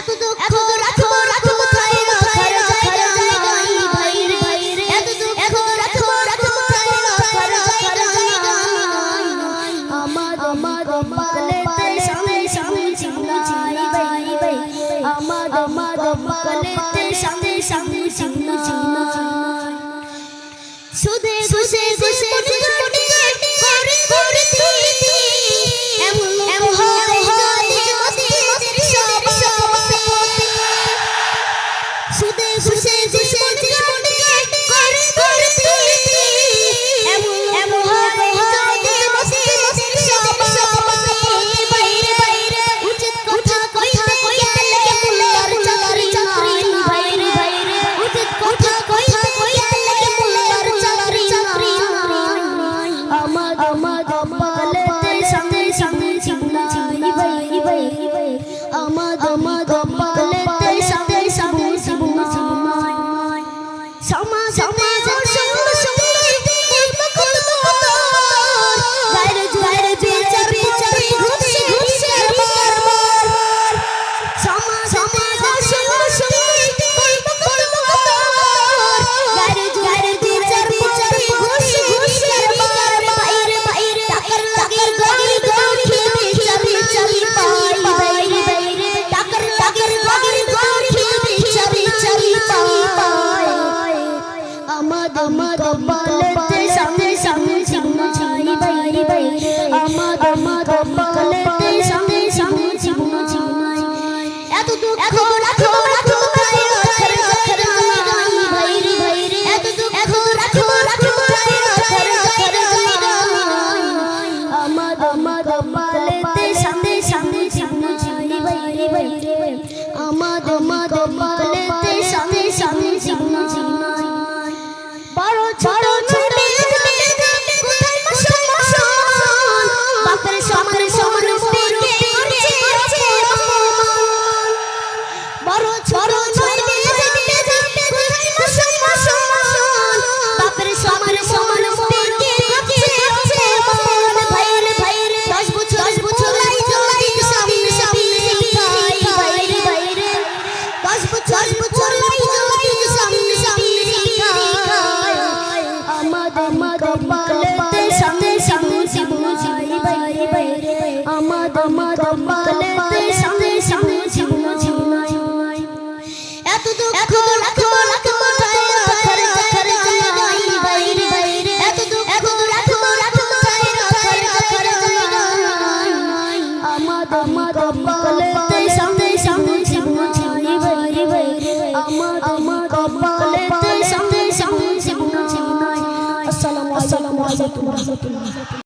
এত দুঃখ রাখো রাখো কোথায় রাখার জায়গা ভাই রে এত দুঃখ রাখো রাখো কোথায় রাখার জায়গা আমার কপালেতে সামনে সামনে চিমনাই ভাই আমার কপালেতে সামনে সামনে চিমনাই সুদে সুদে সুদে করে করে এমন এমন হয় মতি সব সুদে সুদে সুদে করে করে এমন এমন হয় মতি সব বাইরে বাইরে উচিত কথা কইতে গেলে মুল্লার চাকরি বাইরে বাইরে উচিত কথা কইতে গেলে মুল্লার চাকরি আমার কপালেতে সামনে সামনে চিমনাই ভাই আমার কপালেতে সামনে সামনে চিমনাই সমাজ সমাজ বাইরে বাইরে বিচার বিচার ঘুষি ঘুষি বারবার সমাজ সমাজ বাইরে বাইরে বিচার বিচার ঘুষি ঘুষি বারবার বাইরে বাইরে টাকার টাকার গড়ি গড়ি বিচার বিচার পাই বাইরে বাইরে টাকার টাকার গড়ি গড়ি বিচার বিচার পাই আমার কপালেতে সামনে সামনে চিমনাই ভাই আমার কপালেতে সামনে সামনে চিমনাই এত দুঃখ রাখো রাখো কোথায় রাখার জায়গা ভাই রে এত দুঃখ রাখো রাখো কোথায় রাখার জায়গা আমার কপালেতে সামনে সামনে চিমনাই ভাই আমার কপালেতে সামনে সামনে চিমনাই বড় ছোট ছোট কোথায় মুসলমান বাপের সমান সমান স্ত্রীকে করছে বড় ছোট ছোট কোথায় মুসলমান বাপের সমান সমান স্ত্রীকে করছে ভাই রে 10 বছর লাই জলাই সামনে সামনে ভাই রে 10 বছর লাই জলাই সামনে সামনে আমার কপালেতে সামনে সামনে চিমনাই ভাই আমার কপালেতে সামনে সামনে চিমনাই এত দুঃখ রাখো রাখো কোথায় রাখার জায়গা ভাই রে এত দুঃখ রাখো রাখো কোথায় রাখার জায়গা আমার কপালেতে সামনে সামনে চিমনাই ভাই আমার কপালেতে সামনে সামনে চিমনাই আসসালামু আলাইকুম ওয়া রাহমাতুল্লাহ।